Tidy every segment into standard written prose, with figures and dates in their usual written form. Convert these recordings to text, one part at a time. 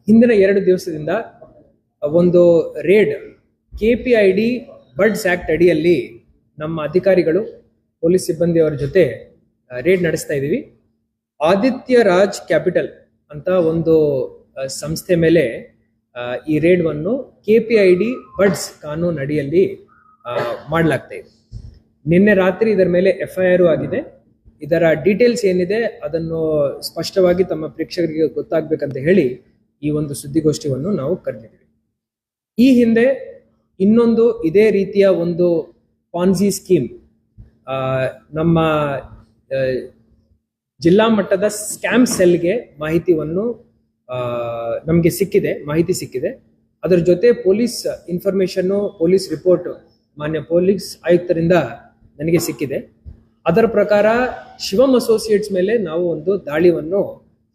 ಹಿಂದಿನ 2 ದಿವಸದಿಂದ ಒಂದು ರೇಡ್ KPID ಬಡ್ಸ್ ಆಕ್ಟ್ ಅಡಿಯಲ್ಲಿ ನಮ್ಮ ಅಧಿಕಾರಿಗಳು ಪೊಲೀಸ್ ಸಿಬ್ಬಂದಿಯವರ ಜೊತೆ ರೇಡ್ ನಡೆಸ್ತಾ ಇದ್ದೀವಿ. ಆದಿತ್ಯ ರಾಜ್ ಕ್ಯಾಪಿಟಲ್ ಅಂತ ಒಂದು ಸಂಸ್ಥೆ ಮೇಲೆ ಈ ರೇಡ್ವನ್ನು KPID ಬಡ್ಸ್ ಕಾನೂನು ಅಡಿಯಲ್ಲಿ ಮಾಡಲಾಗ್ತಾ ಇದೆ. ನಿನ್ನೆ ರಾತ್ರಿ ಇದರ ಮೇಲೆ FIR ಆಗಿದೆ. ಇದರ ಡೀಟೇಲ್ಸ್ ಏನಿದೆ ಅದನ್ನು ಸ್ಪಷ್ಟವಾಗಿ ತಮ್ಮ ಪ್ರೇಕ್ಷಕರಿಗೆ ಗೊತ್ತಾಗಬೇಕಂತ ಹೇಳಿ ಈ ಒಂದು ಸುದ್ದಿಗೋಷ್ಠಿಯನ್ನು ನಾವು ಕರೆದಿದ್ದೀವಿ. ಈ ಹಿಂದೆ ಇನ್ನೊಂದು ಇದೇ ರೀತಿಯ ಒಂದು ಪಾನ್ಜಿ ಸ್ಕೀಮ್ ನಮ್ಮ ಜಿಲ್ಲಾ ಮಟ್ಟದ ಸ್ಕ್ಯಾಮ್ ಸೆಲ್ಗೆ ಮಾಹಿತಿ ಸಿಕ್ಕಿದೆ. ಅದರ ಜೊತೆ ಪೊಲೀಸ್ ಇನ್ಫಾರ್ಮೇಶನ್, ಪೊಲೀಸ್ ರಿಪೋರ್ಟ್ ಮಾನ್ಯ ಪೊಲೀಸ್ ಆಯುಕ್ತರಿಂದ ನನಗೆ ಸಿಕ್ಕಿದೆ. ಅದರ ಪ್ರಕಾರ ಶಿವಮ್ ಅಸೋಸಿಯೇಟ್ಸ್ ಮೇಲೆ ನಾವು ಒಂದು ದಾಳಿಯನ್ನು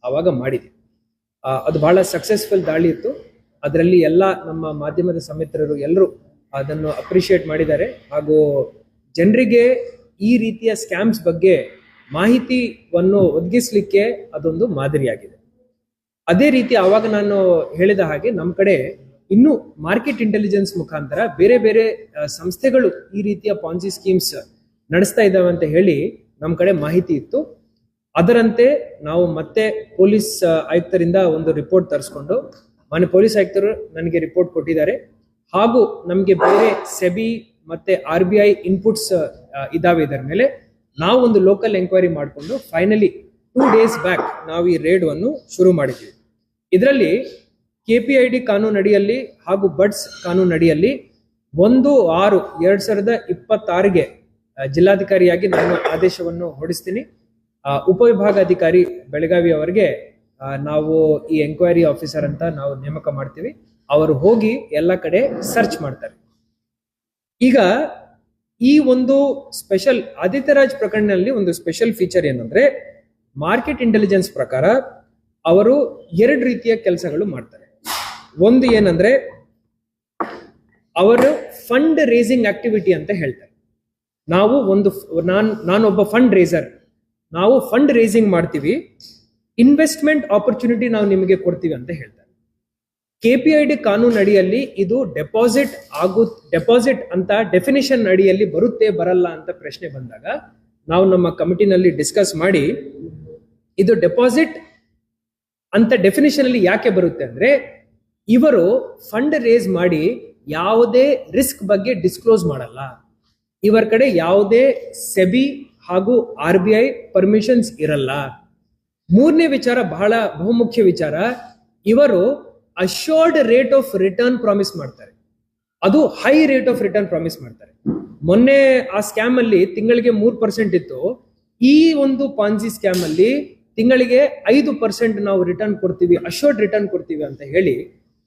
ಆವಾಗ ಮಾಡಿದ್ವಿ. ಅದು ಬಹಳ ಸಕ್ಸಸ್ಫುಲ್ ದಾಳಿ ಇತ್ತು. ಅದರಲ್ಲಿ ಎಲ್ಲ ನಮ್ಮ ಮಾಧ್ಯಮದ ಸಮಿತ್ರರು ಎಲ್ಲರೂ ಅದನ್ನು ಅಪ್ರಿಷಿಯೇಟ್ ಮಾಡಿದ್ದಾರೆ. ಹಾಗೂ ಜನರಿಗೆ ಈ ರೀತಿಯ ಸ್ಕ್ಯಾಮ್ಸ್ ಬಗ್ಗೆ ಮಾಹಿತಿಯನ್ನು ಒದಗಿಸ್ಲಿಕ್ಕೆ ಅದೊಂದು ಮಾದರಿಯಾಗಿದೆ. ಅದೇ ರೀತಿ ಆವಾಗ ನಾನು ಹೇಳಿದ ಹಾಗೆ ನಮ್ಮ ಕಡೆ ಇನ್ನು ಮಾರ್ಕೆಟ್ ಇಂಟೆಲಿಜೆನ್ಸ್ ಮುಖಾಂತರ ಬೇರೆ ಬೇರೆ ಸಂಸ್ಥೆಗಳು ಈ ರೀತಿಯ ಪಾನ್ಜಿ ಸ್ಕೀಮ್ಸ್ ನಡೆಸ್ತಾ ಇದ್ದಾವೆ ಅಂತ ಹೇಳಿ ನಮ್ಮ ಕಡೆ ಮಾಹಿತಿ ಇತ್ತು. ಅದರಂತೆ ನಾವು ಮತ್ತೆ ಪೊಲೀಸ್ ಆಯುಕ್ತರಿಂದ ಒಂದು ರಿಪೋರ್ಟ್ ತರಿಸ್ಕೊಂಡು ಮಾನ್ಯ ಪೊಲೀಸ್ ಆಯುಕ್ತರು ನನಗೆ ರಿಪೋರ್ಟ್ ಕೊಟ್ಟಿದ್ದಾರೆ. ಹಾಗೂ ನಮಗೆ ಬೇರೆ ಸೆಬಿ ಮತ್ತೆ RBI ಇನ್ಪುಟ್ಸ್ ಇದಾವೆ. ಇದರ ಮೇಲೆ ನಾವು ಒಂದು ಲೋಕಲ್ ಎಂಕ್ವೈರಿ ಮಾಡಿಕೊಂಡು ಫೈನಲಿ 2 days ಬ್ಯಾಕ್ ನಾವು ಈ ರೇಡ್ ಅನ್ನು ಶುರು ಮಾಡಿದ್ವಿ. ಇದರಲ್ಲಿ KPID ಕಾನೂನು ಅಡಿಯಲ್ಲಿ ಹಾಗೂ ಬಡ್ಸ್ ಕಾನೂನು ಅಡಿಯಲ್ಲಿ 1/6/2026ಗೆ ಜಿಲ್ಲಾಧಿಕಾರಿಯಾಗಿ ನಾನು ಆದೇಶವನ್ನು ಹೊರಡಿಸ್ತೀನಿ. ಉಪವಿಭಾಗಾಧಿಕಾರಿ ಬೆಳಗಾವಿ ಅವರಿಗೆ ನಾವು ಈ ಎಂಕ್ವೈರಿ ಆಫೀಸರ್ ಅಂತ ನಾವು ನೇಮಕ ಮಾಡ್ತೀವಿ. ಅವರು ಹೋಗಿ ಎಲ್ಲ ಕಡೆ ಸರ್ಚ್ ಮಾಡ್ತಾರೆ. ಈಗ ಈ ಒಂದು ಸ್ಪೆಷಲ್ ಆದಿತ್ಯರಾಜ್ ಪ್ರಕರಣದಲ್ಲಿ ಒಂದು ಸ್ಪೆಷಲ್ ಫೀಚರ್ ಏನಂದ್ರೆ, ಮಾರ್ಕೆಟ್ ಇಂಟೆಲಿಜೆನ್ಸ್ ಪ್ರಕಾರ ಅವರು 2 ರೀತಿಯ ಕೆಲಸಗಳು ಮಾಡ್ತಾರೆ. ಒಂದು ಏನಂದ್ರೆ, ಅವರು ಫಂಡ್ ರೇಸಿಂಗ್ ಆಕ್ಟಿವಿಟಿ ಅಂತ ಹೇಳ್ತಾರೆ. ನಾನೊಬ್ಬ ಫಂಡ್ ರೇಸರ್, ನಾವು ಫಂಡ್ ರೇಸಿಂಗ್ ಮಾಡ್ತೀವಿ, ಇನ್ವೆಸ್ಟ್ಮೆಂಟ್ ಆಪರ್ಚುನಿಟಿ ನಾವು ನಿಮಗೆ ಕೊಡ್ತೀವಿ ಅಂತ ಹೇಳ್ತಾರೆ. KPID ಕಾನೂನು ಅಡಿಯಲ್ಲಿ ಇದು ಡೆಪಾಸಿಟ್ ಅಂತ ಡೆಫಿನಿಷನ್ ಅಡಿಯಲ್ಲಿ ಬರುತ್ತೆ ಬರಲ್ಲ ಅಂತ ಪ್ರಶ್ನೆ ಬಂದಾಗ ನಾವು ನಮ್ಮ ಕಮಿಟಿನಲ್ಲಿ ಡಿಸ್ಕಸ್ ಮಾಡಿ, ಇದು ಡೆಪಾಸಿಟ್ ಅಂತ ಡೆಫಿನಿಷನ್ ಅಲ್ಲಿ ಯಾಕೆ ಬರುತ್ತೆ ಅಂದ್ರೆ, ಇವರು ಫಂಡ್ ರೇಸ್ ಮಾಡಿ ಯಾವುದೇ ರಿಸ್ಕ್ ಬಗ್ಗೆ ಡಿಸ್ಕ್ಲೋಸ್ ಮಾಡಲ್ಲ. ಇವರ ಕಡೆ ಯಾವುದೇ ಸೆಬಿ ಹಾಗೂ RBI ಪರ್ಮಿಷನ್ಸ್ ಇರಲ್ಲ. ಮೂರನೇ ವಿಚಾರ, ಬಹಳ ಬಹುಮುಖ್ಯ ವಿಚಾರ, ಇವರು assured rate of return promise ಮಾಡ್ತಾರೆ. ಅದು high rate of return promise ಮಾಡ್ತಾರೆ. ಮೊನ್ನೆ ಆ ಸ್ಕ್ಯಾಮ್ ಅಲ್ಲಿ ತಿಂಗಳಿಗೆ 3% ಇತ್ತು. ಈ ಒಂದು ಪಾನ್ಜಿ ಸ್ಕ್ಯಾಮ್ ಅಲ್ಲಿ ತಿಂಗಳಿಗೆ 5% ನಾವು ರಿಟರ್ನ್ ಕೊಡ್ತೀವಿ, ಅಶ್ಯೂರ್ಡ್ ರಿಟರ್ನ್ ಕೊಡ್ತೀವಿ ಅಂತ ಹೇಳಿ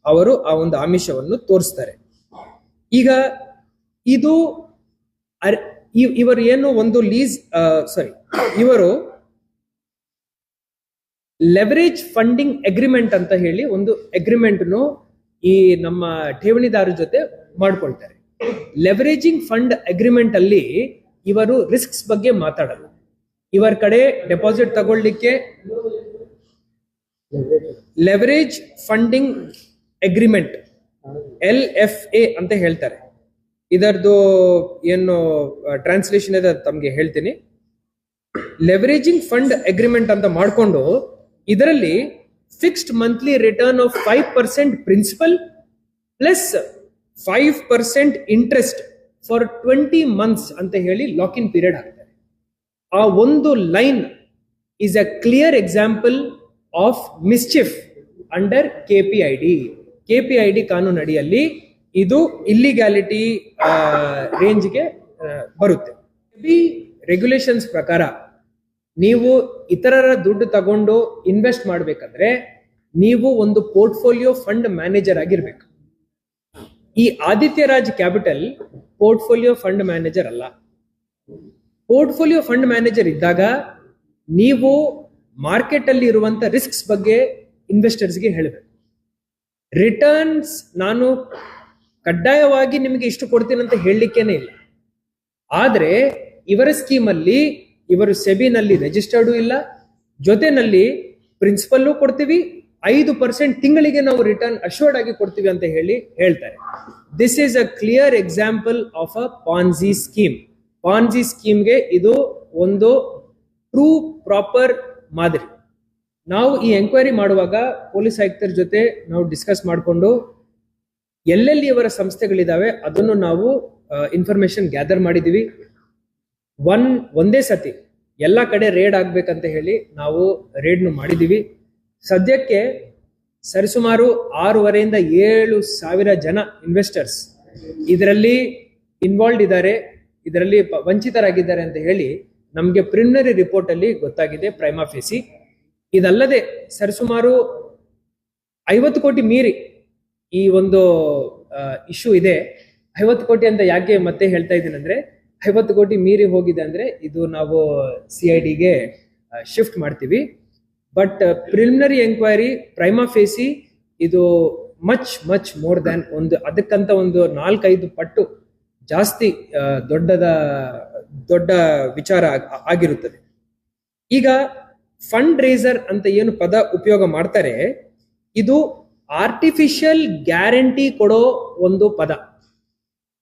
ಅವರು ಆ ಒಂದು ಆಮಿಷವನ್ನು ತೋರಿಸ್ತಾರೆ. ಈಗ ಇದು ಇವರು ಏನು ಒಂದು ಇವರು ಲೆವರೇಜ್ ಫಂಡಿಂಗ್ ಅಗ್ರಿಮೆಂಟ್ ಅಂತ ಹೇಳಿ ಒಂದು ಅಗ್ರಿಮೆಂಟ್ ಈ ನಮ್ಮ ಠೇವಣಿದಾರ ಜೊತೆ ಮಾಡ್ಕೊಳ್ತಾರೆ. ಲೆವರೇಜಿಂಗ್ ಫಂಡ್ ಅಗ್ರಿಮೆಂಟ್ ಅಲ್ಲಿ ಇವರು ರಿಸ್ಕ್ಸ್ ಬಗ್ಗೆ ಮಾತಾಡಲ್ಲ. ಇವರ ಕಡೆ ಡೆಪಾಸಿಟ್ ತಗೊಳ್ಳಿಕ್ಕೆ ಲೆವರೇಜ್ ಫಂಡಿಂಗ್ ಅಗ್ರಿಮೆಂಟ್ LFA ಅಂತ ಹೇಳ್ತಾರೆ. ಇದರದು ಏನು ಟ್ರಾನ್ಸ್ಲೇಷನ್ ಇದೆ ತಮಗೆ ಹೇಳ್ತೀನಿ. ಲೆವರೇಜಿಂಗ್ ಫಂಡ್ ಅಗ್ರಿಮೆಂಟ್ ಅಂತ ಮಾಡಿಕೊಂಡು ಇದರಲ್ಲಿ fixed monthly return of 5% principal plus 5% interest for 20 months ಅಂತ ಹೇಳಿ ಲಾಕ್ ಇನ್ ಪೀರಿಯಡ್ ಹಾಕ್ತಾರೆ. ಆ ಒಂದು line is a clear example of mischief under KPID ಕಾನೂನು ಅಡಿಯಲ್ಲಿ ಇದು ಇಲ್ಲಿಗ್ಯಾಲಿಟಿ ರೇಂಜ್ಗೆ ಬರುತ್ತೆ. ಸೆಬಿ ರೆಗ್ಯುಲೇಷನ್ಸ್ ಪ್ರಕಾರ ನೀವು ಇತರರ ದುಡ್ಡು ತಗೊಂಡು ಇನ್ವೆಸ್ಟ್ ಮಾಡಬೇಕಂದ್ರೆ ನೀವು ಒಂದು ಪೋರ್ಟ್ಫೋಲಿಯೋ ಫಂಡ್ ಮ್ಯಾನೇಜರ್ ಆಗಿರ್ಬೇಕು. ಈ Aditya Raj capital portfolio fund manager ಅಲ್ಲ. ಪೋರ್ಟ್ಫೋಲಿಯೋ ಫಂಡ್ ಮ್ಯಾನೇಜರ್ ಇದ್ದಾಗ ನೀವು ಮಾರ್ಕೆಟ್ ಅಲ್ಲಿ ಇರುವಂತ ರಿಸ್ಕ್ಸ್ ಬಗ್ಗೆ ಇನ್ವೆಸ್ಟರ್ಸ್ಗೆ ಹೇಳಬೇಕು. ರಿಟರ್ನ್ಸ್ ನಾನು ಕಡ್ಡಾಯವಾಗಿ ನಿಮಗೆ ಇಷ್ಟು ಕೊಡ್ತೀನಿ ಅಂತ ಹೇಳಲಿಕ್ಕೇನೆ ಇಲ್ಲ. ಆದ್ರೆ ಇವರ ಸ್ಕೀಮ್ ಅಲ್ಲಿ ಇವರು ಸೆಬಿನಲ್ಲಿ ರಿಜಿಸ್ಟರ್ಡ್ ಇಲ್ಲ, ಜೊತೆನಲ್ಲಿ ಪ್ರಿನ್ಸಿಪಲ್ ಕೊಡ್ತೀವಿ, 5% ತಿಂಗಳಿಗೆ ನಾವು ರಿಟರ್ನ್ ಅಶ್ಯೂರ್ಡ್ ಆಗಿ ಕೊಡ್ತೀವಿ ಅಂತ ಹೇಳ್ತಾರೆ. This is a clear example of a Ponzi scheme. Ponzi ಸ್ಕೀಮ್ಗೆ ಇದು ಒಂದು ಟ್ರೂ ಪ್ರಾಪರ್ ಮಾದರಿ. ನಾವು ಈ ಎಂಕ್ವೈರಿ ಮಾಡುವಾಗ ಪೊಲೀಸ್ ಆಯುಕ್ತರ ಜೊತೆ ನಾವು ಡಿಸ್ಕಸ್ ಮಾಡಿಕೊಂಡು ಎಲ್ಲೆಲ್ಲಿ ಇವರ ಸಂಸ್ಥೆಗಳಿದಾವೆ ಅದನ್ನು ನಾವು ಇನ್ಫಾರ್ಮೇಶನ್ ಗ್ಯಾದರ್ ಮಾಡಿದೀವಿ. ಒಂದೇ ಸತಿ ಎಲ್ಲ ಕಡೆ ರೇಡ್ ಆಗ್ಬೇಕಂತ ಹೇಳಿ ನಾವು ರೇಡ್ನು ಮಾಡಿದೀವಿ. ಸದ್ಯಕ್ಕೆ ಸರಿಸುಮಾರು 6,500 ಇಂದ 7,000 ಜನ ಇನ್ವೆಸ್ಟರ್ಸ್ ಇದರಲ್ಲಿ ಇನ್ವಾಲ್ವ್ ಇದ್ದಾರೆ, ಇದರಲ್ಲಿ ವಂಚಿತರಾಗಿದ್ದಾರೆ ಅಂತ ಹೇಳಿ ನಮಗೆ ಪ್ರಿಲಿಮಿನರಿ ರಿಪೋರ್ಟ್ ಅಲ್ಲಿ ಗೊತ್ತಾಗಿದೆ ಪ್ರೈಮಾ ಫೇಸಿ. ಇದಲ್ಲದೆ ಸರಿಸುಮಾರು 50 ಕೋಟಿ ಮೀರಿ ಈ ಒಂದು ಇಶ್ಯೂ ಇದೆ. 50 ಕೋಟಿ ಅಂತ ಯಾಕೆ ಮತ್ತೆ ಹೇಳ್ತಾ ಇದ್ದೀನಿ ಅಂದ್ರೆ 50 ಕೋಟಿ ಮೀರಿ ಹೋಗಿದೆ ಅಂದ್ರೆ ಇದು ನಾವು CIDಗೆ ಶಿಫ್ಟ್ ಮಾಡ್ತೀವಿ. ಬಟ್ ಪ್ರಿಲಿಮಿನರಿ ಎಂಕ್ವೈರಿ ಪ್ರೈಮಾ ಫೇಸಿ ಇದು ಮಚ್ ಮೋರ್ ದ್ಯಾನ್ ಅದಕ್ಕಂತ ಒಂದು 4-5 ಪಟ್ಟು ಜಾಸ್ತಿ ದೊಡ್ಡ ವಿಚಾರ ಆಗಿರುತ್ತದೆ. ಈಗ ಫಂಡ್ ರೇಸರ್ ಅಂತ ಏನು ಪದ ಉಪಯೋಗ ಮಾಡ್ತಾರೆ, ಇದು ಆರ್ಟಿಫಿಷಿಯಲ್ ಗ್ಯಾರಂಟಿ ಕೊಡೋ ಒಂದು ಪದ.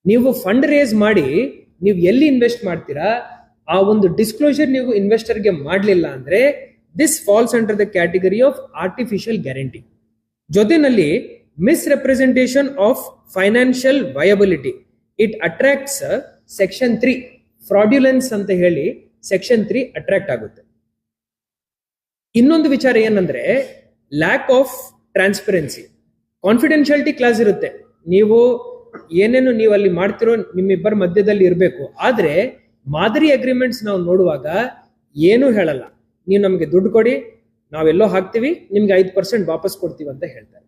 ನೀವು ಫಂಡ್ ರೇಸ್ ಮಾಡಿ ನೀವು ಎಲ್ಲಿ ಇನ್ವೆಸ್ಟ್ ಮಾಡ್ತೀರಾ ಆ ಒಂದು ಡಿಸ್ಕ್ಲೋಜರ್ ನೀವು ಇನ್ವೆಸ್ಟರ್ಗೆ ಮಾಡಲಿಲ್ಲ ಅಂದ್ರೆ this falls under the category of artificial guarantee. ಜೊತೆನಲ್ಲಿ misrepresentation of financial viability, it attracts section 3 fraudulence ಅಂತ ಹೇಳಿ ಸೆಕ್ಷನ್ 3 ಅಟ್ರಾಕ್ಟ್ ಆಗುತ್ತೆ. ಇನ್ನೊಂದು ವಿಚಾರ ಏನಂದ್ರೆ lack of transparency. Confidentiality clause ಇರುತ್ತೆ, ನೀವು ಏನೇನು ನೀವು ಅಲ್ಲಿ ಮಾಡ್ತಿರೋ ನಿಮ್ಮಿಬ್ಬರ ಮಧ್ಯದಲ್ಲಿ ಇರಬೇಕು. ಆದ್ರೆ ಮಾದರಿ ಅಗ್ರಿಮೆಂಟ್ಸ್ ನಾವು ನೋಡುವಾಗ ಏನು ಹೇಳಲ್ಲ, ನೀವು ನಮ್ಗೆ ದುಡ್ಡು ಕೊಡಿ, ನಾವೆಲ್ಲೋ ಹಾಕ್ತಿವಿ, ನಿಮ್ಗೆ 5% ವಾಪಸ್ ಕೊಡ್ತೀವಿ ಅಂತ ಹೇಳ್ತಾರೆ.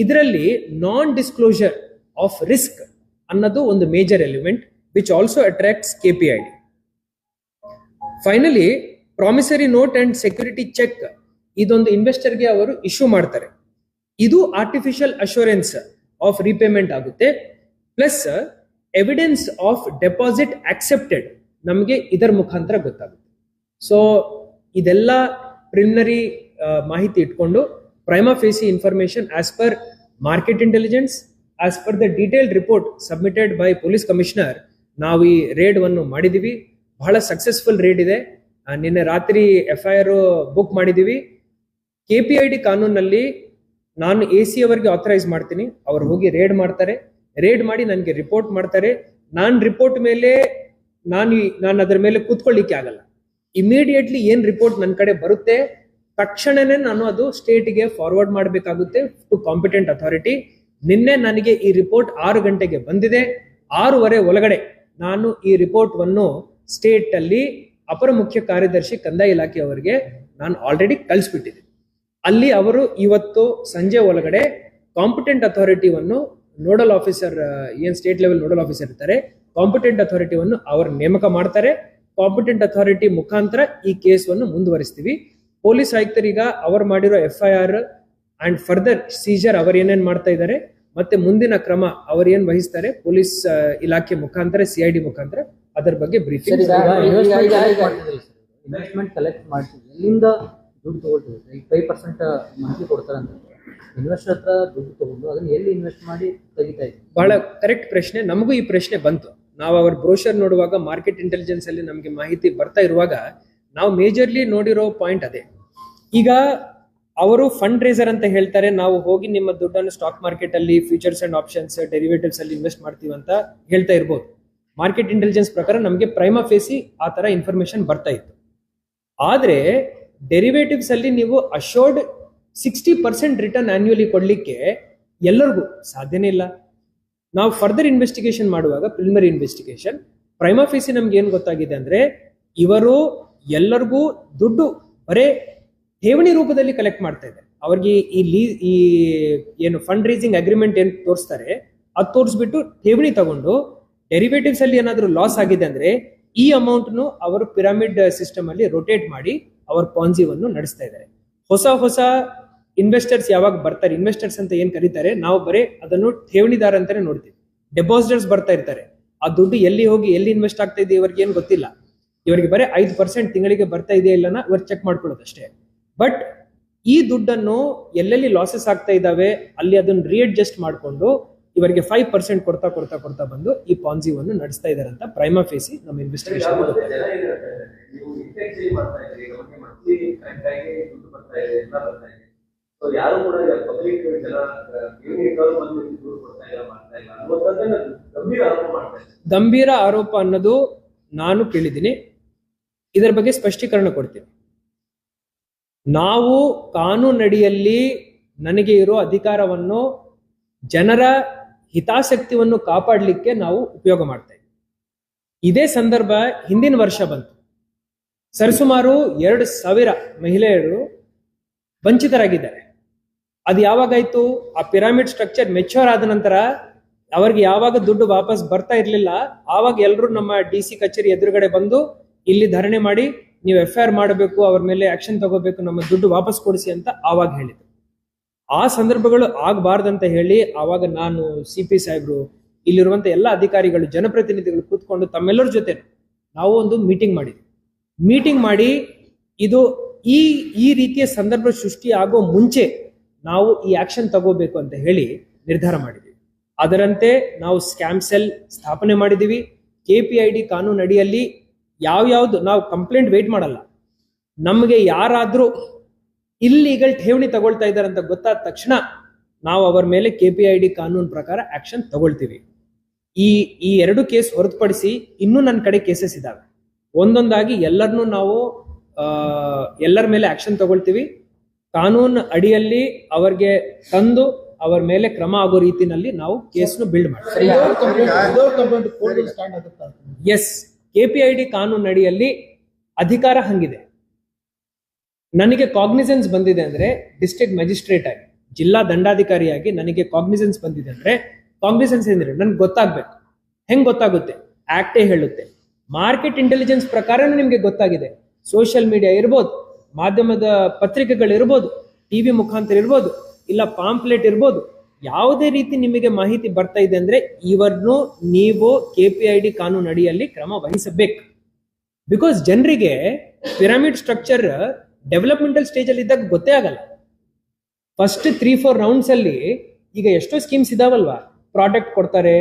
ಇದರಲ್ಲಿ ನಾನ್ ಡಿಸ್ಕ್ಲೋಜರ್ ಆಫ್ ರಿಸ್ಕ್ ಅನ್ನೋದು ಒಂದು major element which also attracts KPID. Finally promissory note and security cheque ಇದೊಂದು ಇನ್ವೆಸ್ಟರ್ಗೆ ಅವರು ಇಶ್ಯೂ ಮಾಡ್ತಾರೆ. ಇದು ಆರ್ಟಿಫಿಷಿಯಲ್ ಅಶ್ಯೂರೆನ್ಸ್ ಆಫ್ ರಿಪೇಮೆಂಟ್ ಆಗುತ್ತೆ. Plus evidence of deposit accepted ನಮಗೆ ಇದರ ಮುಖಾಂತರ ಗೊತ್ತಾಗುತ್ತೆ. ಸೊ ಇದೆಲ್ಲ ಪ್ರಿಲಿಮಿನರಿ ಮಾಹಿತಿ ಇಟ್ಕೊಂಡು prima facie information as per market intelligence, as per the detailed report submitted by police commissioner ನಾವು ಈ ರೇಡ್ ಅನ್ನು ಮಾಡಿದೀವಿ. ಬಹಳ ಸಕ್ಸಸ್ಫುಲ್ ರೇಡ್ ಇದೆ. ನಿನ್ನೆ ರಾತ್ರಿ FIR ಬುಕ್ ಮಾಡಿದೀವಿ. KPID ಕಾನೂನಲ್ಲಿ ನಾನು AC ಅವರಿಗೆ ಆಥರೈಸ್ ಮಾಡ್ತೀನಿ, ಅವ್ರು ಹೋಗಿ ರೇಡ್ ಮಾಡ್ತಾರೆ, ರೇಡ್ ಮಾಡಿ ನನಗೆ ರಿಪೋರ್ಟ್ ಮಾಡ್ತಾರೆ. ನಾನು ರಿಪೋರ್ಟ್ ಮೇಲೆ ನಾನು ಅದರ ಮೇಲೆ ಕೂತ್ಕೊಳ್ಳಿಕ್ಕೆ ಆಗಲ್ಲ. ಇಮಿಡಿಯೇಟ್ಲಿ ಏನ್ ರಿಪೋರ್ಟ್ ನನ್ನ ಕಡೆ ಬರುತ್ತೆ ತಕ್ಷಣನೇ ನಾನು ಅದು ಸ್ಟೇಟ್ಗೆ ಫಾರ್ವರ್ಡ್ ಮಾಡಬೇಕಾಗುತ್ತೆ ಟು ಕಾಂಪಿಟೆಂಟ್ ಅಥಾರಿಟಿ. ನಿನ್ನೆ ನನಗೆ ಈ ರಿಪೋರ್ಟ್ 6 ಗಂಟೆಗೆ ಬಂದಿದೆ. 6:15 ಒಳಗಡೆ ನಾನು ಈ ರಿಪೋರ್ಟ್ ವನ್ನು ಸ್ಟೇಟ್ ಅಲ್ಲಿ ಅಪರ ಮುಖ್ಯ ಕಾರ್ಯದರ್ಶಿ ಕಂದಾಯ ಇಲಾಖೆ ಅವರಿಗೆ ನಾನು ಆಲ್ರೆಡಿ ಕಳಿಸ್ಬಿಟ್ಟಿದ್ದೆ. ಅಲ್ಲಿ ಅವರು ಇವತ್ತು ಸಂಜೆ ಒಳಗಡೆ ಕಾಂಪಿಟೆಂಟ್ ಅಥಾರಿಟಿವನ್ನು ನೋಡಲ್ ಆಫೀಸರ್ ಏನ್ ಸ್ಟೇಟ್ ಲೆವೆಲ್ ನೋಡಲ್ ಆಫೀಸರ್ ಇರ್ತಾರೆ ಕಾಂಪಿಟೆಂಟ್ ಅಥಾರಿಟಿವನ್ನು ಅವರು ನೇಮಕ ಮಾಡ್ತಾರೆ. ಕಾಂಪಿಟೆಂಟ್ ಅಥಾರಿಟಿ ಮುಖಾಂತರ ಈ ಕೇಸನ್ನು ಮುಂದುವರಿಸ್ತೀವಿ. ಪೊಲೀಸ್ ಆಯುಕ್ತರೀಗ ಅವರು ಮಾಡಿರೋ FIR ಅಂಡ್ ಫರ್ದರ್ ಸೀಜರ್ ಅವರು ಏನೇನ್ ಮಾಡ್ತಾ ಇದ್ದಾರೆ ಮತ್ತೆ ಮುಂದಿನ ಕ್ರಮ ಅವರು ಏನ್ ವಹಿಸ್ತಾರೆ ಪೊಲೀಸ್ ಇಲಾಖೆ ಮುಖಾಂತರ CID ಮುಖಾಂತರ ಅದರ ಬಗ್ಗೆ ಬ್ರೀಫಿಂಗ್. ಇನ್ವೆಸ್ಟ್ಮೆಂಟ್ ಕಲೆಕ್ಟ್ ಮಾಡ್ತೀವಿ, ಎಲ್ಲಿಂದ ದುಡ್ಡು ತಗೊಳ್ತೀವಿ? 5% ಮಂತ್ಲಿ ಕೊಡ್ತಾರೆ ಅಂತ ಇನ್ವೆಸ್ಟರ್ ಹತ್ರ ದುಡ್ಡು ತಗೊಂಡು ಅದನ್ನ ಎಲ್ಲಿ ಇನ್ವೆಸ್ಟ್ ಮಾಡಿ ತೆಗಿತಾ ಇದ್ದೀವಿ? ಬಹಳ ಕರೆಕ್ಟ್ ಪ್ರಶ್ನೆ. ನಮಗೂ ಈ ಪ್ರಶ್ನೆ ಬಂತು. ನಾವು ಅವ್ರ ಬ್ರೋಷರ್ ನೋಡುವಾಗ ಮಾರ್ಕೆಟ್ ಇಂಟೆಲಿಜೆನ್ಸ್ ಅಲ್ಲಿ ನಮಗೆ ಮಾಹಿತಿ ಬರ್ತಾ ಇರುವಾಗ ನಾವು ಮೇಜರ್ಲಿ ನೋಡಿರೋ ಪಾಯಿಂಟ್ ಅದೇ. ಈಗ ಅವರು ಫಂಡ್ ರೇಸರ್ ಅಂತ ಹೇಳ್ತಾರೆ, ನಾವು ಹೋಗಿ ನಿಮ್ಮ ದುಡ್ಡನ್ನು ಸ್ಟಾಕ್ ಮಾರ್ಕೆಟ್ ಅಲ್ಲಿ ಫ್ಯೂಚರ್ಸ್ ಅಂಡ್ ಆಪ್ಷನ್ಸ್ ಡೆರಿವೇಟಿವ್ಸ್ ಅಲ್ಲಿ ಇನ್ವೆಸ್ಟ್ ಮಾಡ್ತೀವಿ ಅಂತ ಹೇಳ್ತಾ ಇರ್ಬೋದು. ಮಾರ್ಕೆಟ್ ಇಂಟೆಲಿಜೆನ್ಸ್ ಪ್ರಕಾರ ನಮಗೆ ಪ್ರೈಮಾ ಫೇಸಿ ಆ ತರ ಇನ್ಫಾರ್ಮೇಶನ್ ಬರ್ತಾ ಇತ್ತು. ಆದ್ರೆ ಡೆರಿವೇಟಿವ್ಸ್ ಅಲ್ಲಿ ನೀವು ಅಶೋರ್ಡ್ 60% ರಿಟರ್ನ್ ಆನ್ಯುವಲಿ ಕೊಡ್ಲಿಕ್ಕೆ ಎಲ್ಲರಿಗೂ ಸಾಧ್ಯನೇ ಇಲ್ಲ. ನಾವು ಫರ್ದರ್ ಇನ್ವೆಸ್ಟಿಗೇಷನ್ ಮಾಡುವಾಗ ಪ್ರಿಲಿಮಿನರಿ ಇನ್ವೆಸ್ಟಿಗೇಷನ್ ಪ್ರೈಮಾ ಫೇಸಿ ನಮ್ಗೆ ಏನ್ ಗೊತ್ತಾಗಿದೆ ಅಂದ್ರೆ ಇವರು ಎಲ್ಲರಿಗೂ ದುಡ್ಡು ಬರೇ ಠೇವಣಿ ರೂಪದಲ್ಲಿ ಕಲೆಕ್ಟ್ ಮಾಡ್ತಾ ಇದ್ದಾರೆ. ಅವ್ರಿಗೆ ಈ ಏನು ಫಂಡ್ ರೈಸಿಂಗ್ ಅಗ್ರಿಮೆಂಟ್ ಏನ್ ತೋರಿಸ್ತಾರೆ ಅದು ತೋರಿಸ್ಬಿಟ್ಟು ಠೇವಣಿ ತಗೊಂಡು ಡೆರಿವೇಟಿವ್ಸ್ ಅಲ್ಲಿ ಏನಾದ್ರು ಲಾಸ್ ಆಗಿದೆ ಅಂದ್ರೆ ಈ ಅಮೌಂಟ್ ನು ಅವರು ಪಿರಮಿಡ್ ಸಿಸ್ಟಮ್ ಅಲ್ಲಿ ರೊಟೇಟ್ ಮಾಡಿ ಅವರ ಪಾನ್ಜಿವನ್ನು ನಡೆಸ್ತಾ ಇದ್ದಾರೆ. ಹೊಸ ಇನ್ವೆಸ್ಟರ್ಸ್ ಯಾವಾಗ ಬರ್ತಾರೆ, ಇನ್ವೆಸ್ಟರ್ಸ್ ಅಂತ ಏನ್ ಕರೀತಾರೆ, ನಾವು ಬರೀ ಅದನ್ನು ಠೇವಣಿದಾರ ಅಂತಾನೆ ನೋಡ್ತೀವಿ. ಡೆಪಾಸಿಟರ್ಸ್ ಬರ್ತಾ ಇರ್ತಾರೆ, ಆ ದುಡ್ಡು ಎಲ್ಲಿ ಹೋಗಿ ಎಲ್ಲಿ ಇನ್ವೆಸ್ಟ್ ಆಗ್ತಾ ಇದೆ ಇವ್ರಿಗೆ ಏನ್ ಗೊತ್ತಿಲ್ಲ. ಇವರಿಗೆ ಬರೀ 5% ತಿಂಗಳಿಗೆ ಬರ್ತಾ ಇದೆಯಾ ಇಲ್ಲನ ಇವ್ರು ಚೆಕ್ ಮಾಡ್ಕೊಳ್ಳೋದು ಅಷ್ಟೇ. ಬಟ್ ಈ ದುಡ್ಡನ್ನು ಎಲ್ಲೆಲ್ಲಿ ಲಾಸಸ್ ಆಗ್ತಾ ಇದ್ದಾವೆ ಅಲ್ಲಿ ಅದನ್ನು ರೀಅಡ್ಜಸ್ಟ್ ಮಾಡಿಕೊಂಡು ಇವರಿಗೆ 5% ಕೊಡ್ತಾ ಕೊಡ್ತಾ ಕೊಡ್ತಾ ಬಂದು ಈ ಪಾನ್ಸಿವನ್ನು ನಡೆಸ್ತಾ ಇದ್ದಾರೆ ಅಂತ ಪ್ರೈಮಾ ಫೇಸಿ ನಮ್ಮ ಇನ್ವೆಸ್ಟಿಗೇಷನ್ ಯಾರು ಕೂಡ ಪಬ್ಲಿಕ್ ಜನ ಗಂಭೀರ ಆರೋಪ ಅನ್ನೋದು ನಾನು ಕೇಳಿದ್ದೀನಿ. ಇದರ ಬಗ್ಗೆ ಸ್ಪಷ್ಟೀಕರಣ ಕೊಡ್ತೀನಿ. ನಾವು ಕಾನೂನಡಿಯಲ್ಲಿ ನನಗೆ ಇರೋ ಅಧಿಕಾರವನ್ನು ಜನರ ಹಿತಾಸಕ್ತಿಯನ್ನು ಕಾಪಾಡಲಿಕ್ಕೆ ನಾವು ಉಪಯೋಗ ಮಾಡ್ತಾ ಇದ್ದೀವಿ. ಇದೇ ಸಂದರ್ಭ ಹಿಂದಿನ ವರ್ಷ ಬಂತು. ಸರಿಸುಮಾರು 2,000 ಮಹಿಳೆಯರು ವಂಚಿತರಾಗಿದ್ದಾರೆ. ಅದು ಯಾವಾಗಾಯ್ತು? ಆ ಪಿರಾಮಿಡ್ ಸ್ಟ್ರಕ್ಚರ್ ಮೆಚ್ಯೂರ್ ಆದ ನಂತರ ಅವ್ರಿಗೆ ಯಾವಾಗ ದುಡ್ಡು ವಾಪಸ್ ಬರ್ತಾ ಇರ್ಲಿಲ್ಲ, ಆವಾಗ ಎಲ್ಲರೂ ನಮ್ಮ DC ಕಚೇರಿ ಎದುರುಗಡೆ ಬಂದು ಇಲ್ಲಿ ಧರಣಿ ಮಾಡಿ ನೀವು FIR ಮಾಡಬೇಕು, ಅವ್ರ ಮೇಲೆ ಆಕ್ಷನ್ ತಗೋಬೇಕು, ನಮ್ಮ ದುಡ್ಡು ವಾಪಸ್ ಕೊಡಿಸಿ ಅಂತ ಆವಾಗ ಹೇಳಿದ್ರು. ಆ ಸಂದರ್ಭಗಳು ಆಗಬಾರ್ದಂತ ಹೇಳಿ ಆವಾಗ ನಾನು CP ಸಾಹೇಬ್ರು, ಇಲ್ಲಿರುವಂತ ಎಲ್ಲ ಅಧಿಕಾರಿಗಳು, ಜನಪ್ರತಿನಿಧಿಗಳು ಕೂತ್ಕೊಂಡು ತಮ್ಮೆಲ್ಲರ ಜೊತೆ ನಾವು ಒಂದು ಮೀಟಿಂಗ್ ಮಾಡಿದ್ವಿ. ಮೀಟಿಂಗ್ ಮಾಡಿ ಇದು ಈ ರೀತಿಯ ಸಂದರ್ಭ ಸೃಷ್ಟಿ ಆಗೋ ಮುಂಚೆ ನಾವು ಈ ಆಕ್ಷನ್ ತಗೋಬೇಕು ಅಂತ ಹೇಳಿ ನಿರ್ಧಾರ ಮಾಡಿದ್ವಿ. ಅದರಂತೆ ನಾವು ಸ್ಕ್ಯಾಮ್ ಸೆಲ್ ಸ್ಥಾಪನೆ ಮಾಡಿದೀವಿ. KPID ಕಾನೂನು ಅಡಿಯಲ್ಲಿ ಯಾವ್ಯಾವ್ದು ನಾವು ಕಂಪ್ಲೇಂಟ್ ವೇಟ್ ಮಾಡಲ್ಲ. ನಮಗೆ ಯಾರಾದ್ರೂ ಇಲ್ಲೀಗಲ್ ಠೇವಣಿ ತಗೊಳ್ತಾ ಇದ್ದಾರೆ ಅಂತ ಗೊತ್ತಾದ ತಕ್ಷಣ ನಾವು ಅವರ ಮೇಲೆ KPID ಕಾನೂನು ಪ್ರಕಾರ ಆಕ್ಷನ್ ತಗೊಳ್ತೀವಿ. ಈ 2 ಕೇಸ್ ಹೊರತುಪಡಿಸಿ ಇನ್ನೂ ನನ್ನ ಕಡೆ ಕೇಸಸ್ ಇದಾವೆ. ಒಂದೊಂದಾಗಿ ಎಲ್ಲರನ್ನೂ ನಾವು ಎಲ್ಲರ ಮೇಲೆ ಆಕ್ಷನ್ ತಗೊಳ್ತೀವಿ. ಕಾನೂನು ಅಡಿಯಲ್ಲಿ ಅವರಿಗೆ ತಂದು ಅವರ ಮೇಲೆ ಕ್ರಮ ಆಗೋ ರೀತಿನಲ್ಲಿ ನಾವು ಕೇಸ್ನು ಬಿಲ್ಡ್ ಮಾಡ್ತೀವಿ. ಎಸ್, KPID ಕಾನೂನು ಅಡಿಯಲ್ಲಿ ಅಧಿಕಾರ ಹಂಗಿದೆ. ನನಗೆ ಕಾಗ್ನಿಸೆನ್ಸ್ ಬಂದಿದೆ ಅಂದ್ರೆ ಡಿಸ್ಟ್ರಿಕ್ಟ್ ಮ್ಯಾಜಿಸ್ಟ್ರೇಟ್ ಆಗಿ, ಜಿಲ್ಲಾ ದಂಡಾಧಿಕಾರಿಯಾಗಿ ನನಗೆ ಕಾಗ್ನಿಸೆನ್ಸ್ ಬಂದಿದೆ ಅಂದ್ರೆ, ಕಾಗ್ನಿಸೆನ್ಸ್ ಅಂದ್ರೆ ನನ್ಗೆ ಗೊತ್ತಾಗ್ಬೇಕು. ಹೆಂಗ್ ಗೊತ್ತಾಗುತ್ತೆ? ಆಕ್ಟೇ ಹೇಳುತ್ತೆ. ಮಾರ್ಕೆಟ್ ಇಂಟೆಲಿಜೆನ್ಸ್ ಪ್ರಕಾರನೂ ನಿಮ್ಗೆ ಗೊತ್ತಾಗಿದೆ. ಸೋಷಿಯಲ್ ಮೀಡಿಯಾ ಇರ್ಬೋದು, ಮಾಧ್ಯಮದ ಪತ್ರಿಕೆಗಳಿರ್ಬೋದು, TV ಮುಖಾಂತರ ಇರ್ಬೋದು, ಇಲ್ಲ ಪಾಂಪ್ಲೆಟ್ ಇರ್ಬೋದು, ಯಾವುದೇ ರೀತಿ ನಿಮಗೆ ಮಾಹಿತಿ ಬರ್ತಾ ಇದೆ ಅಂದ್ರೆ ಇವನ್ನು ನೀವು KPID ಕಾನೂನು ಅಡಿಯಲ್ಲಿ ಕ್ರಮ ವಹಿಸಬೇಕು. ಬಿಕಾಸ್ ಜನರಿಗೆ ಪಿರಮಿಡ್ ಸ್ಟ್ರಕ್ಚರ್ ಡೆವಲಪ್ಮೆಂಟಲ್ ಸ್ಟೇಜ್ ಅಲ್ಲಿ ಇದ್ದಾಗ ಗೊತ್ತೇ ಆಗಲ್ಲ. ಫಸ್ಟ್ 3-4 ರೌಂಡ್ಸ್ ಅಲ್ಲಿ ಈಗ ಎಷ್ಟೋ ಸ್ಕೀಮ್ಸ್ ಇದಾವಲ್ವಾ, ಪ್ರಾಡಕ್ಟ್ ಕೊಡ್ತಾರೆ,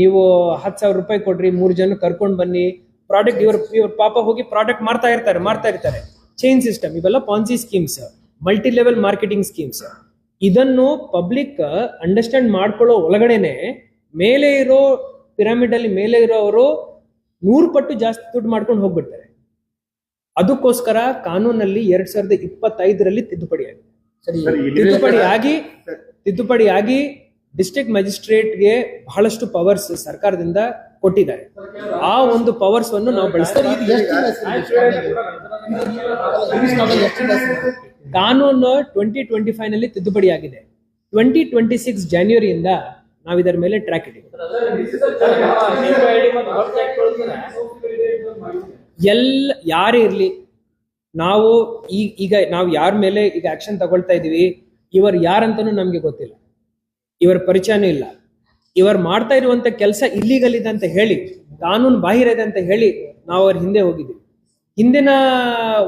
ನೀವು 10,000 ರೂಪಾಯಿ ಕೊಡ್ರಿ, 3 ಜನ ಕರ್ಕೊಂಡು ಬನ್ನಿ, ಪ್ರಾಡಕ್ಟ್ ಇವ್ರ ಪಾಪ ಹೋಗಿ ಪ್ರಾಡಕ್ಟ್ ಮಾಡ್ತಾ ಇರ್ತಾರೆ. ಚೈನ್ ಸಿಸ್ಟಮ್, ಇವೆಲ್ಲ Ponzi schemes, multi level marketing schemes. ಇದನ್ನು ಪಬ್ಲಿಕ್ ಅಂಡರ್ಸ್ಟ್ಯಾಂಡ್ ಮಾಡ್ಕೊಳ್ಳೋ ಒಳಗಡೆನೆ ಮೇಲೆ ಇರೋ ಪಿರಮಿಡ್ ಅಲ್ಲಿ ಮೇಲೆ ಇರೋರು 100 ಪಟ್ಟು ಜಾಸ್ತಿ ದುಡ್ಡು ಮಾಡ್ಕೊಂಡು ಹೋಗ್ಬಿಡ್ತಾರೆ. ಅದಕ್ಕೋಸ್ಕರ ಕಾನೂನಲ್ಲಿ 2025ರಲ್ಲಿ ತಿದ್ದುಪಡಿ ಆಗಿ ಡಿಸ್ಟ್ರಿಕ್ಟ್ ಮ್ಯಾಜಿಸ್ಟ್ರೇಟ್ಗೆ ಬಹಳಷ್ಟು ಪವರ್ಸ್ ಸರ್ಕಾರದಿಂದ ಕೊಟ್ಟಿದ್ದಾರೆ. ಆ ಒಂದು ಪವರ್ಸ್ ಅನ್ನು ನಾವು ಬಳಸ್ತೀವಿ. ಕಾನೂನು 2025 ನಲ್ಲಿ ತಿದ್ದುಪಡಿ ಆಗಿದೆ. 2026 ಜಾನ್ವರಿಯಿಂದ ನಾವು ಇದರ ಮೇಲೆ ಟ್ರ್ಯಾಕ್ ಇದ್ದೀವಿ. ಯಾರೇ ಇರ್ಲಿ, ನಾವು ಈಗ ನಾವು ಯಾರ ಮೇಲೆ ಈಗ ಆಕ್ಷನ್ ತಗೊಳ್ತಾ ಇದೀವಿ, ಇವರು ಯಾರಂತನೂ ನಮ್ಗೆ ಗೊತ್ತಿಲ್ಲ, ಇವರ ಪರಿಚಯನೂ ಇಲ್ಲ. ಇವರು ಮಾಡ್ತಾ ಇರುವಂತ ಕೆಲಸ ಇಲ್ಲಿಗಲ್ ಇದೆ ಅಂತ ಹೇಳಿ, ಕಾನೂನು ಬಾಹಿರ ಇದೆ ಅಂತ ಹೇಳಿ ನಾವು ಅವ್ರ ಹಿಂದೆ ಹೋಗಿದ್ದೀವಿ. ಹಿಂದಿನ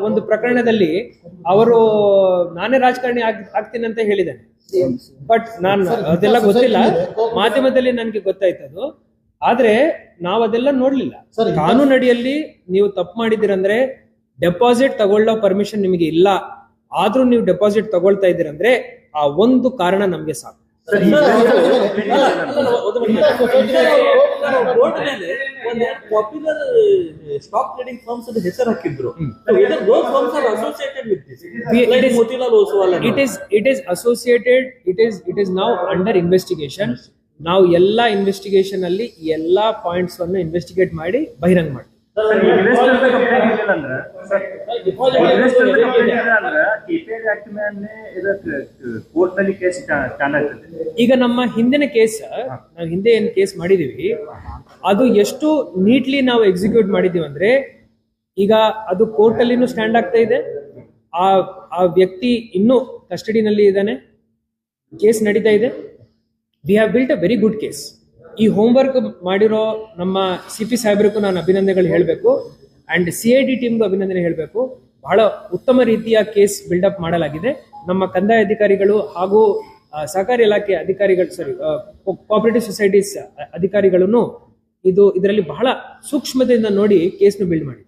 ಒಂದು ಪ್ರಕರಣದಲ್ಲಿ ಅವರು ನಾನೇ ರಾಜಕಾರಣಿ ಆಗ್ತೀನಿ ಅಂತ ಹೇಳಿದ್ದೇನೆ. ಬಟ್ ನಾನು ಅದೆಲ್ಲ ಗೊತ್ತಿಲ್ಲ, ಮಾಧ್ಯಮದಲ್ಲಿ ನನ್ಗೆ ಗೊತ್ತಾಯ್ತದು. ಆದ್ರೆ ನಾವು ಅದೆಲ್ಲ ನೋಡ್ಲಿಲ್ಲ. ಕಾನೂನು ಅಡಿಯಲ್ಲಿ ನೀವು ತಪ್ಪು ಮಾಡಿದಿರಂದ್ರೆ ಡೆಪಾಸಿಟ್ ತಗೊಳ್ಳೋ ಪರ್ಮಿಷನ್ ನಿಮಗೆ ಇಲ್ಲ, ಆದ್ರೂ ನೀವು ಡೆಪಾಸಿಟ್ ತಗೊಳ್ತಾ ಇದ್ದೀರಂದ್ರೆ ಆ ಒಂದು ಕಾರಣ ನಮ್ಗೆ ಸಾಕು. ಪಾಪ್ಯುಲರ್ ಸ್ಟಾಕ್ ಟ್ರೇಡಿಂಗ್ ಫರ್ಮ್ಸ್ ಅಂತ ಹೆಸರು ಹಾಕಿದ್ರು. It is associated. It is now under investigation. ನಾವು ಎಲ್ಲಾ ಇನ್ವೆಸ್ಟಿಗೇಷನ್ ಅಲ್ಲಿ ಎಲ್ಲಾ ಪಾಯಿಂಟ್ಸ್ ಅನ್ನು ಇನ್ವೆಸ್ಟಿಗೇಟ್ ಮಾಡಿ ಬಹಿರಂಗ ಮಾಡ್ತೀವಿ. ಈಗ ನಮ್ಮ ಹಿಂದಿನ ಕೇಸ್, ನಾವು ಹಿಂದೆ ಏನ್ ಕೇಸ್ ಮಾಡಿದೀವಿ ಅದು ಎಷ್ಟು ನೀಟ್ಲಿ ನಾವು ಎಕ್ಸಿಕ್ಯೂಟ್ ಮಾಡಿದೀವಿ ಅಂದ್ರೆ, ಈಗ ಅದು ಕೋರ್ಟ್ ಅಲ್ಲಿನೂ ಸ್ಟ್ಯಾಂಡ್ ಆಗ್ತಾ ಇದೆ. ಆ ವ್ಯಕ್ತಿ ಇನ್ನೂ ಕಸ್ಟಡಿನಲ್ಲಿ ಇದ್ದಾನೆ, ಕೇಸ್ ನಡೀತಾ ಇದೆ. We have built a very good case. ಈ ಹೋಮ್ವರ್ಕ್ ಮಾಡಿರೋ ನಮ್ಮ CP ಸಾಹೇಬ್ರಿಗೂ ನಾನು ಅಭಿನಂದನೆಗಳು ಹೇಳಬೇಕು, ಅಂಡ್ CID ಟೀಮ್ಗೂ ಅಭಿನಂದನೆ ಹೇಳಬೇಕು. ಬಹಳ ಉತ್ತಮ ರೀತಿಯ ಕೇಸ್ ಬಿಲ್ಡಪ್ ಮಾಡಲಾಗಿದೆ. ನಮ್ಮ ಕಂದಾಯ ಅಧಿಕಾರಿಗಳು ಹಾಗೂ ಸಹಕಾರಿ ಇಲಾಖೆ ಅಧಿಕಾರಿಗಳು ಕೋಆಪರೇಟಿವ್ ಸೊಸೈಟೀಸ್ ಅಧಿಕಾರಿಗಳನ್ನು ಇದರಲ್ಲಿ ಬಹಳ ಸೂಕ್ಷ್ಮತೆಯಿಂದ ನೋಡಿ ಕೇಸ್ನ ಬಿಲ್ಡ್ ಮಾಡಿ.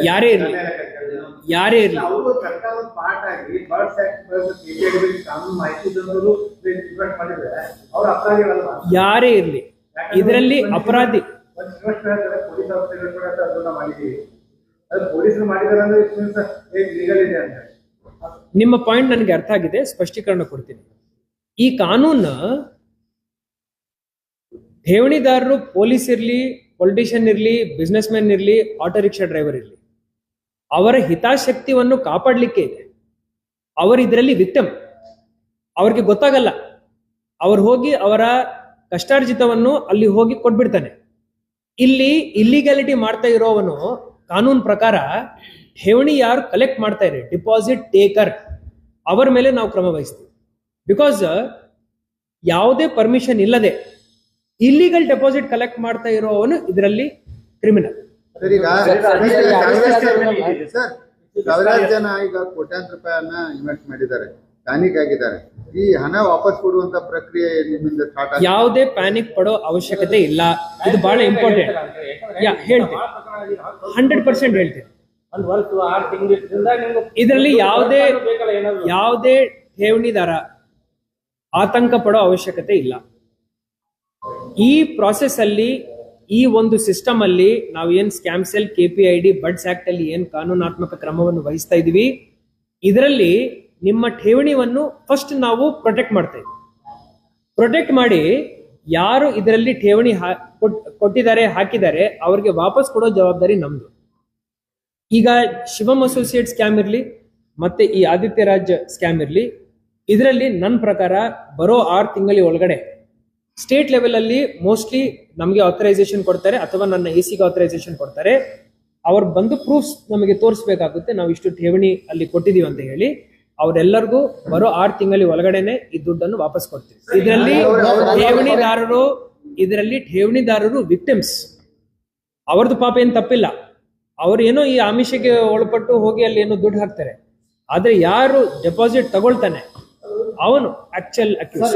ಯಾರೇ ಇರಲಿ ಇದರಲ್ಲಿ ಅಪರಾಧಿ ನಿಮ್ಮ ಪಾಯಿಂಟ್ ನನಗೆ ಅರ್ಥ ಆಗಿದೆ, ಸ್ಪಷ್ಟೀಕರಣ ಕೊಡ್ತೀನಿ. ಈ ಕಾನೂನು ಠೇವಣಿದಾರರು ಪೊಲೀಸ್ ಇರ್ಲಿ, ಪೊಲಿಟಿಷಿಯನ್ ಇರ್ಲಿ, ಬಿಸ್ನೆಸ್ ಮ್ಯಾನ್ ಇರ್ಲಿ, ಆಟೋ ರಿಕ್ಷಾ ಡ್ರೈವರ್ ಇರ್ಲಿ, ಅವರ ಹಿತಾಸಕ್ತಿಯನ್ನು ಕಾಪಾಡಲಿಕ್ಕೆ ಇದೆ. ಅವರು ಇದರಲ್ಲಿ ವಿಕ್ಟಿಮ್, ಅವ್ರಿಗೆ ಗೊತ್ತಾಗಲ್ಲ. ಅವ್ರು ಹೋಗಿ ಅವರ ಕಷ್ಟಾರ್ಜಿತವನ್ನು ಅಲ್ಲಿ ಹೋಗಿ ಕೊಟ್ಬಿಡ್ತಾನೆ. ಇಲ್ಲಿ ಇಲ್ಲಿಗ್ಯಾಲಿಟಿ ಮಾಡ್ತಾ ಇರೋವನು ಕಾನೂನು ಪ್ರಕಾರ ಠೇವಣಿ ಯಾರು ಕಲೆಕ್ಟ್ ಮಾಡ್ತಾ ಇದ್ದಾರೆ, ಡಿಪಾಸಿಟ್ ಟೇಕರ್, ಅವರ ಮೇಲೆ ನಾವು ಕ್ರಮ ವಹಿಸ್ತೀವಿ. ಬಿಕಾಸ್ ಯಾವುದೇ ಪರ್ಮಿಷನ್ ಇಲ್ಲದೆ ಇಲ್ಲಿಗಲ್ ಡೆಪಾಸಿಟ್ ಕಲೆಕ್ಟ್ ಮಾಡ್ತಾ ಇರೋವನು ಇದರಲ್ಲಿ ಕ್ರಿಮಿನಲ್. ಸಾವಿರಾರು ಜನ ಈಗ ಕೋಟ್ಯಾಂತರ ರೂಪಾಯಿಯನ್ನ ಇನ್ವೆಸ್ಟ್ ಮಾಡಿದ್ದಾರೆ, ಪ್ಯಾನಿಕ್ ಆಗಿದ್ದಾರೆ. ಈ ಹಣ ವಾಪಸ್ ಕೊಡುವಂತ ಪ್ರಕ್ರಿಯೆ ನಿಮ್ಮಿಂದ ಸ್ಟಾರ್ಟ್ ಆಗಿದೆ? ಯಾವುದೇ ಪ್ಯಾನಿಕ್ ಪಡೋ ಅವಶ್ಯಕತೆ ಇಲ್ಲ. ಇದು ಬಹಳ ಇಂಪಾರ್ಟೆಂಟ್. ಹೇಳ್ತೀನಿ, 100% ಹೇಳ್ತೀನಿ. ಇದರಲ್ಲಿ ಯಾವುದೇ ಠೇವಣಿದಾರ ಆತಂಕ ಪಡೋ ಅವಶ್ಯಕತೆ ಇಲ್ಲ. ಈ ಪ್ರಾಸೆಸ್ ಅಲ್ಲಿ, ಈ ಒಂದು ಸಿಸ್ಟಮ್ ಅಲ್ಲಿ ನಾವು ಏನ್ scam cell, KPID, buds act ಅಲ್ಲಿ ಏನ್ ಕಾನೂನಾತ್ಮಕ ಕ್ರಮವನ್ನು ವಹಿಸ್ತಾ ಇದೀವಿ, ಇದರಲ್ಲಿ ನಿಮ್ಮ ಠೇವಣಿಯನ್ನು ಫಸ್ಟ್ ನಾವು ಪ್ರೊಟೆಕ್ಟ್ ಮಾಡ್ತಾ ಇದ್ದೀವಿ. ಪ್ರೊಟೆಕ್ಟ್ ಮಾಡಿ ಯಾರು ಇದರಲ್ಲಿ ಠೇವಣಿ ಕೊಟ್ಟಿದ್ದಾರೆ, ಹಾಕಿದ್ದಾರೆ, ಅವ್ರಿಗೆ ವಾಪಸ್ ಕೊಡೋ ಜವಾಬ್ದಾರಿ ನಮ್ದು. ಈಗ ಶಿವಮ್ ಅಸೋಸಿಯೇಟ್ ಸ್ಕ್ಯಾಮ್ ಇರ್ಲಿ, ಮತ್ತೆ ಈ ಆದಿತ್ಯ ರಾಜ್ ಸ್ಕ್ಯಾಮ್ ಇರ್ಲಿ, ಇದರಲ್ಲಿ ನನ್ನ ಪ್ರಕಾರ ಬರೋ 6 ತಿಂಗಳ ಒಳಗಡೆ ಸ್ಟೇಟ್ ಲೆವೆಲ್ ಅಲ್ಲಿ ಮೋಸ್ಟ್ಲಿ ನಮಗೆ ಆಥರೈಸೇಷನ್ ಕೊಡ್ತಾರೆ, ಅಥವಾ ನನ್ನ AC-ಗೆ ಆಥರೈಸೇಷನ್ ಕೊಡ್ತಾರೆ. ಅವ್ರು ಬಂದು ಪ್ರೂಫ್ಸ್ ನಮಗೆ ತೋರಿಸಬೇಕಾಗುತ್ತೆ, ನಾವು ಇಷ್ಟು ಠೇವಣಿ ಅಲ್ಲಿ ಕೊಟ್ಟಿದೀವಿ ಅಂತ ಹೇಳಿ. ಅವರೆಲ್ಲರಿಗೂ ಬರೋ 6 ತಿಂಗಳ ಒಳಗಡೆನೆ ಈ ದುಡ್ಡನ್ನು ವಾಪಸ್ ಕೊಡ್ತೀವಿ. ಇದರಲ್ಲಿ ಠೇವಣಿದಾರರು ವಿಕ್ಟಿಮ್ಸ್, ಅವ್ರದ್ದು ಪಾಪ ಏನು ತಪ್ಪಿಲ್ಲ. ಅವ್ರು ಏನೋ ಈ ಆಮಿಷಕ್ಕೆ ಒಳಪಟ್ಟು ಹೋಗಿ ಅಲ್ಲಿ ಏನೋ ದುಡ್ಡು ಹಾಕ್ತಾರೆ. ಆದ್ರೆ ಯಾರು ಡೆಪಾಸಿಟ್ ತಗೊಳ್ತಾನೆ ಅವನು ಆಕ್ಚುಯಲ್ ಅಕ್ಯೂಸ್.